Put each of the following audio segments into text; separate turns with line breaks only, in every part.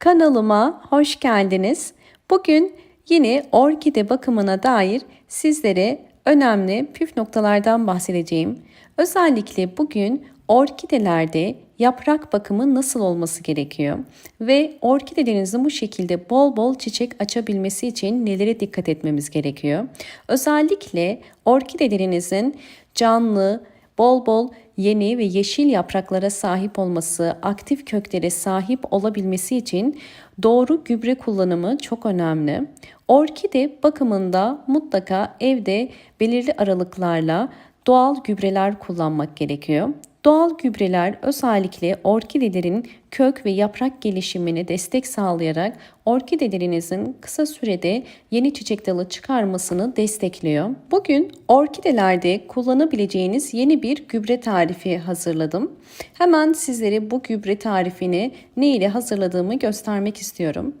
Kanalıma hoş geldiniz. Bugün yine orkide bakımına dair sizlere önemli püf noktalardan bahsedeceğim. Özellikle bugün orkidelerde yaprak bakımı nasıl olması gerekiyor ve orkidelerinizin bu şekilde bol bol çiçek açabilmesi için nelere dikkat etmemiz gerekiyor. Özellikle orkidelerinizin canlı, bol bol yeni ve yeşil yapraklara sahip olması, aktif köklere sahip olabilmesi için doğru gübre kullanımı çok önemli. Orkide bakımında mutlaka evde belirli aralıklarla doğal gübreler kullanmak gerekiyor. Doğal gübreler özellikle orkidelerin kök ve yaprak gelişimine destek sağlayarak orkidelerinizin kısa sürede yeni çiçek dalı çıkarmasını destekliyor. Bugün orkidelerde kullanabileceğiniz yeni bir gübre tarifi hazırladım. Hemen sizlere bu gübre tarifini ne ile hazırladığımı göstermek istiyorum.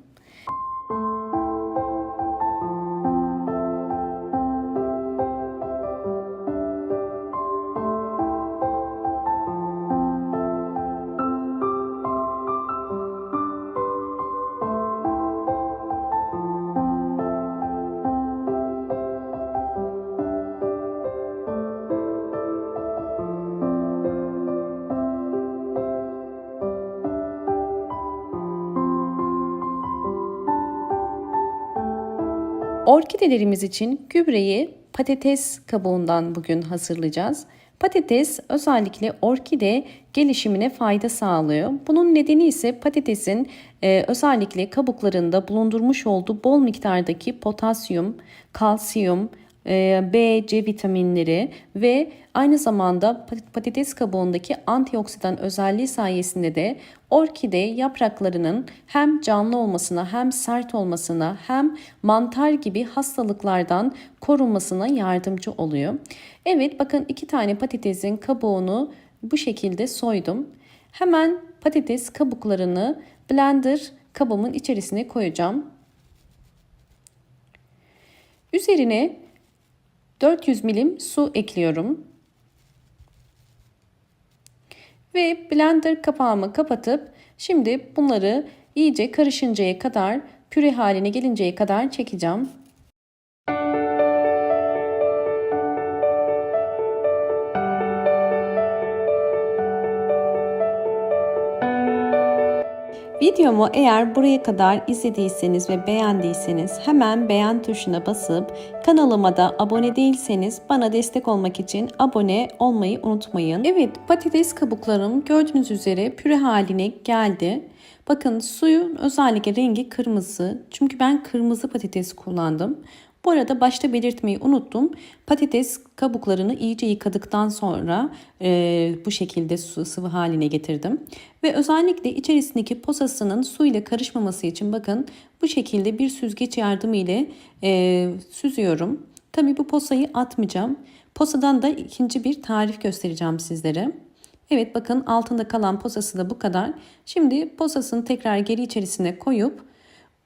Orkidelerimiz için gübreyi patates kabuğundan bugün hazırlayacağız. Patates özellikle orkide gelişimine fayda sağlıyor. Bunun nedeni ise patatesin özellikle kabuklarında bulundurmuş olduğu bol miktardaki potasyum, kalsiyum, B, C vitaminleri ve aynı zamanda patates kabuğundaki antioksidan özelliği sayesinde de orkide yapraklarının hem canlı olmasına hem sert olmasına hem mantar gibi hastalıklardan korunmasına yardımcı oluyor. Evet, bakın 2 tane patatesin kabuğunu bu şekilde soydum. Hemen patates kabuklarını blender kabımın içerisine koyacağım. Üzerine 400 milim su ekliyorum. Ve blender kapağımı kapatıp şimdi bunları iyice karışıncaya kadar, püre haline gelinceye kadar çekeceğim. Videomu eğer buraya kadar izlediyseniz ve beğendiyseniz hemen beğen tuşuna basıp kanalıma da abone değilseniz bana destek olmak için abone olmayı unutmayın. Evet, patates kabuklarım gördüğünüz üzere püre haline geldi. Bakın suyun özellikle rengi kırmızı. Çünkü ben kırmızı patates kullandım. Bu arada başta belirtmeyi unuttum. Patates kabuklarını iyice yıkadıktan sonra bu şekilde sıvı haline getirdim. Ve özellikle içerisindeki posasının su ile karışmaması için bakın bu şekilde bir süzgeç yardımı ile süzüyorum. Tabii bu posayı atmayacağım. Posadan da ikinci bir tarif göstereceğim sizlere. Evet, bakın altında kalan posası da bu kadar. Şimdi posasını tekrar geri içerisine koyup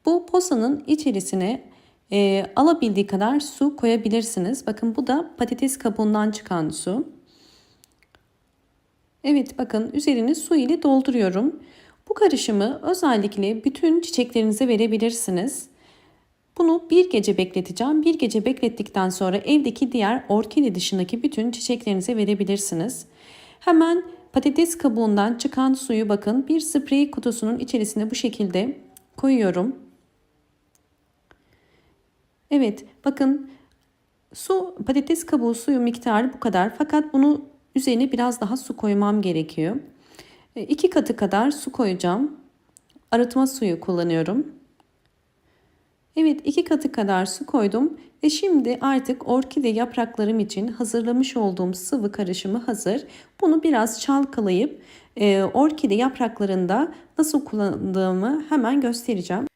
bu posanın içerisine alabildiği kadar su koyabilirsiniz. Bakın bu da patates kabuğundan çıkan su. Evet, bakın üzerini su ile dolduruyorum. Bu karışımı özellikle bütün çiçeklerinize verebilirsiniz. Bunu bir gece bekleteceğim. Bir gece beklettikten sonra evdeki diğer orkide dışındaki bütün çiçeklerinize verebilirsiniz. Hemen patates kabuğundan çıkan suyu bakın bir sprey kutusunun içerisine bu şekilde koyuyorum. Evet, bakın patates kabuğu suyu miktarı bu kadar. Fakat bunu üzerine biraz daha su koymam gerekiyor. 2 katı kadar su koyacağım. Arıtma suyu kullanıyorum. Evet, 2 katı kadar su koydum ve şimdi artık orkide yapraklarım için hazırlamış olduğum sıvı karışımı hazır. Bunu biraz çalkalayıp orkide yapraklarında nasıl kullandığımı hemen göstereceğim.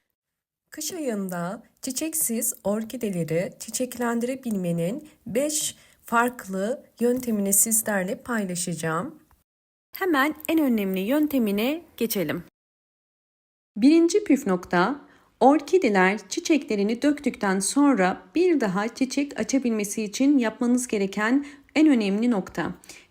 Kış ayında çiçeksiz orkideleri çiçeklendirebilmenin 5 farklı yöntemini sizlerle paylaşacağım. Hemen en önemli yöntemine geçelim. Birinci püf nokta, orkideler çiçeklerini döktükten sonra bir daha çiçek açabilmesi için yapmanız gereken en önemli nokta.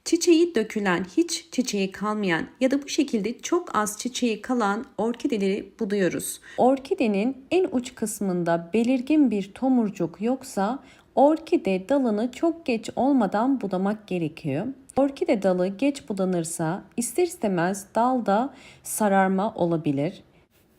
Çiçeği dökülen, hiç çiçeği kalmayan ya da bu şekilde çok az çiçeği kalan orkideleri buluyoruz. Orkidenin en uç kısmında belirgin bir tomurcuk yoksa orkide dalını çok geç olmadan budamak gerekiyor. Orkide dalı geç budanırsa ister istemez dalda sararma olabilir.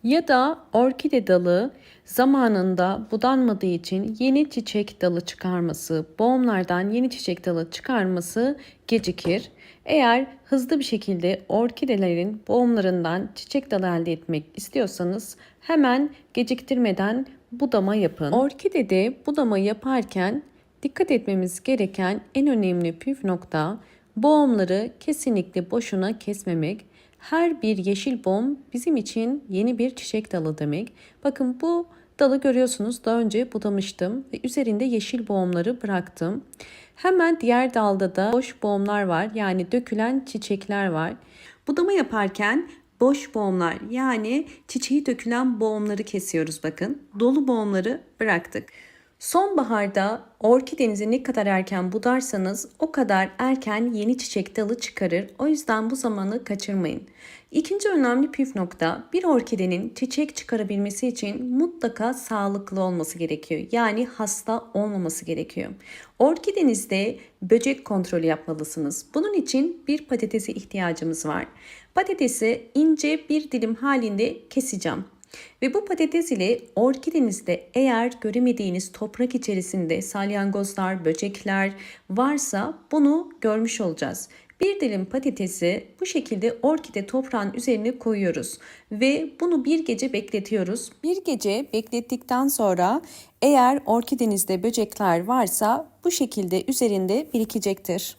Ya da orkide dalı zamanında budanmadığı için yeni çiçek dalı çıkarması, boğumlardan yeni çiçek dalı çıkarması gecikir. Eğer hızlı bir şekilde orkidelerin boğumlarından çiçek dalı elde etmek istiyorsanız hemen geciktirmeden budama yapın. Orkidede budama yaparken dikkat etmemiz gereken en önemli püf nokta boğumları kesinlikle boşuna kesmemek. Her bir yeşil boğum bizim için yeni bir çiçek dalı demek. Bakın bu dalı görüyorsunuz, daha önce budamıştım ve üzerinde yeşil boğumları bıraktım. Hemen diğer dalda da boş boğumlar var, yani dökülen çiçekler var. Budama yaparken boş boğumlar, yani çiçeği dökülen boğumları kesiyoruz bakın. Dolu boğumları bıraktık. Sonbaharda orkidenizi ne kadar erken budarsanız o kadar erken yeni çiçek dalı çıkarır. O yüzden bu zamanı kaçırmayın. İkinci önemli püf nokta, bir orkidenin çiçek çıkarabilmesi için mutlaka sağlıklı olması gerekiyor. Yani hasta olmaması gerekiyor. Orkidenizde böcek kontrolü yapmalısınız. Bunun için bir patatese ihtiyacımız var. Patatesi ince bir dilim halinde keseceğim. Ve bu patates ile orkidenizde eğer göremediğiniz toprak içerisinde salyangozlar, böcekler varsa bunu görmüş olacağız. Bir dilim patatesi bu şekilde orkide toprağın üzerine koyuyoruz ve bunu bir gece bekletiyoruz. Bir gece beklettikten sonra eğer orkidenizde böcekler varsa bu şekilde üzerinde birikecektir.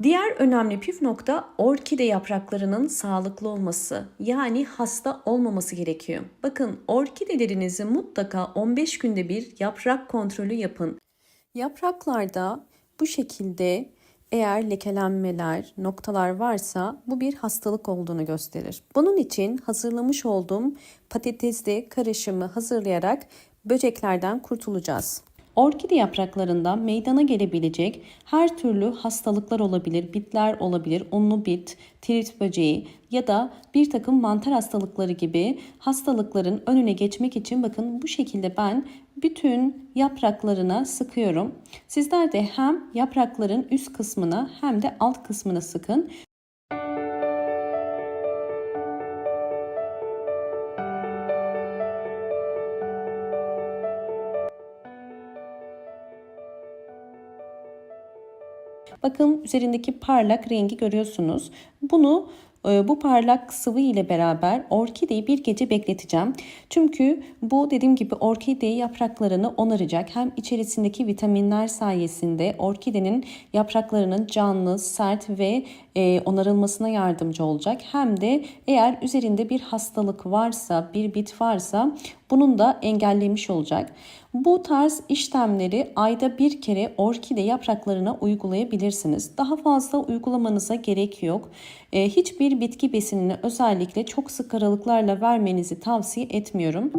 Diğer önemli püf nokta orkide yapraklarının sağlıklı olması, yani hasta olmaması gerekiyor. Bakın, orkidelerinizi mutlaka 15 günde bir yaprak kontrolü yapın. Yapraklarda bu şekilde eğer lekelenmeler, noktalar varsa bu bir hastalık olduğunu gösterir. Bunun için hazırlamış olduğum patatesli karışımı hazırlayarak böceklerden kurtulacağız. Orkide yapraklarında meydana gelebilecek her türlü hastalıklar olabilir, bitler olabilir, unlu bit, tirit böceği ya da bir takım mantar hastalıkları gibi hastalıkların önüne geçmek için bakın bu şekilde ben bütün yapraklarına sıkıyorum. Sizler de hem yaprakların üst kısmına hem de alt kısmına sıkın. Bakın üzerindeki parlak rengi görüyorsunuz. Bu parlak sıvı ile beraber orkideyi bir gece bekleteceğim. Çünkü bu dediğim gibi orkide yapraklarını onaracak. Hem içerisindeki vitaminler sayesinde orkidenin yapraklarının canlı, sert ve onarılmasına yardımcı olacak. Hem de eğer üzerinde bir hastalık varsa, bir bit varsa bunun da engellemiş olacak. Bu tarz işlemleri ayda bir kere orkide yapraklarına uygulayabilirsiniz. Daha fazla uygulamanıza gerek yok. Hiçbir bitki besinini özellikle çok sık aralıklarla vermenizi tavsiye etmiyorum.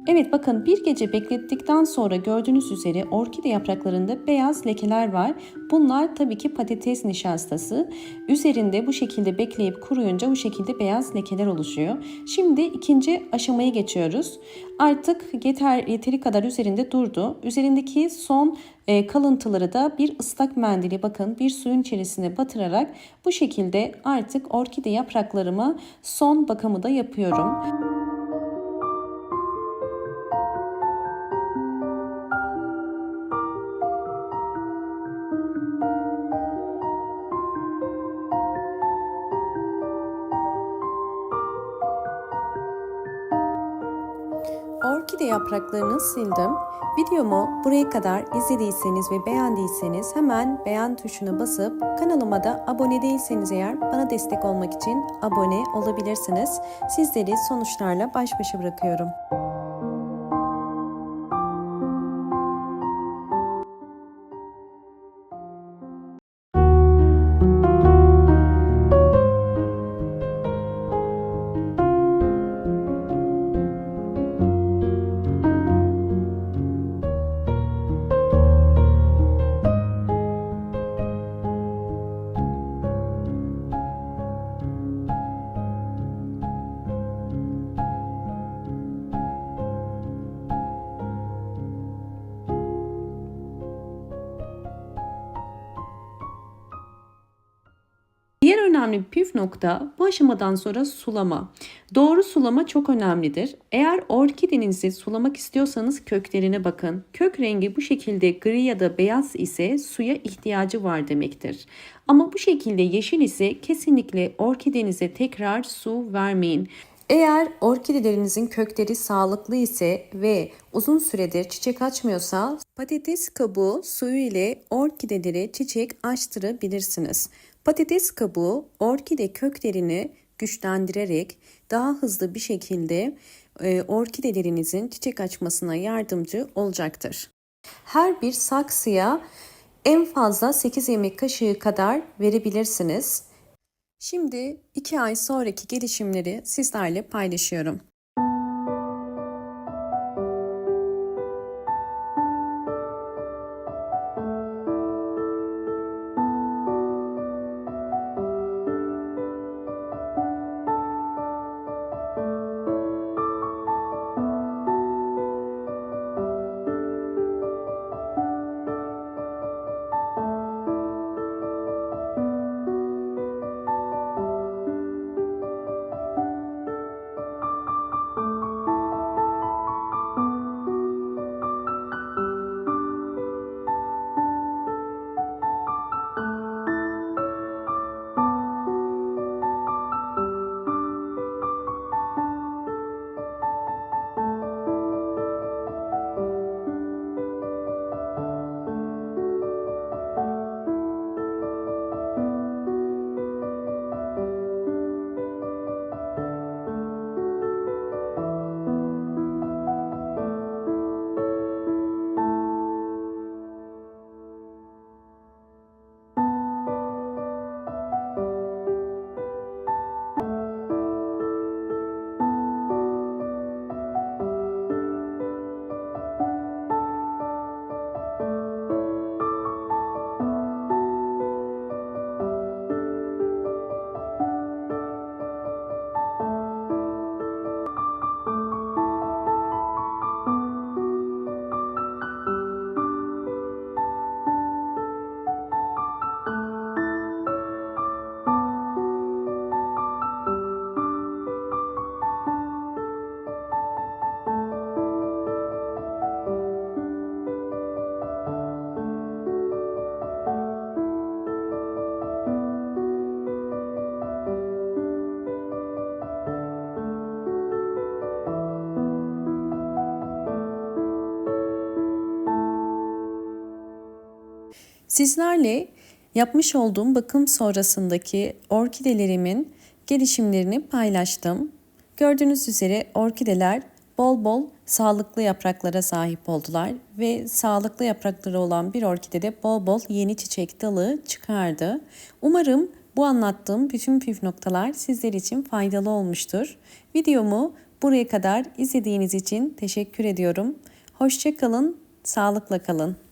Evet, bakın bir gece beklettikten sonra gördüğünüz üzere orkide yapraklarında beyaz lekeler var. Bunlar tabii ki patates nişastası. Üzerinde bu şekilde bekleyip kuruyunca bu şekilde beyaz lekeler oluşuyor. Şimdi ikinci aşamaya geçiyoruz. Artık yeteri kadar üzerinde durdu. Üzerindeki son kalıntıları da bir ıslak mendili, bakın bir suyun içerisine batırarak bu şekilde artık orkide yapraklarıma son bakımı da yapıyorum. Orkide yapraklarını sildim. Videomu buraya kadar izlediyseniz ve beğendiyseniz hemen beğen tuşuna basıp kanalıma da abone değilseniz eğer bana destek olmak için abone olabilirsiniz. Sizleri sonuçlarla baş başa bırakıyorum. Diğer önemli bir püf nokta bu aşamadan sonra sulama. Doğru sulama çok önemlidir. Eğer orkidenizi sulamak istiyorsanız köklerine bakın. Kök rengi bu şekilde gri ya da beyaz ise suya ihtiyacı var demektir. Ama bu şekilde yeşil ise kesinlikle orkidenize tekrar su vermeyin. Eğer orkidelerinizin kökleri sağlıklı ise ve uzun süredir çiçek açmıyorsa patates kabuğu suyu ile orkidelere çiçek açtırabilirsiniz. Patates kabuğu orkide köklerini güçlendirerek daha hızlı bir şekilde orkidelerinizin çiçek açmasına yardımcı olacaktır. Her bir saksıya en fazla 8 yemek kaşığı kadar verebilirsiniz. Şimdi 2 ay sonraki gelişimleri sizlerle paylaşıyorum. Sizlerle yapmış olduğum bakım sonrasındaki orkidelerimin gelişimlerini paylaştım. Gördüğünüz üzere orkideler bol bol sağlıklı yapraklara sahip oldular ve sağlıklı yaprakları olan bir orkidede bol bol yeni çiçek dalı çıkardı. Umarım bu anlattığım bütün püf noktalar sizler için faydalı olmuştur. Videomu buraya kadar izlediğiniz için teşekkür ediyorum. Hoşça kalın, sağlıkla kalın.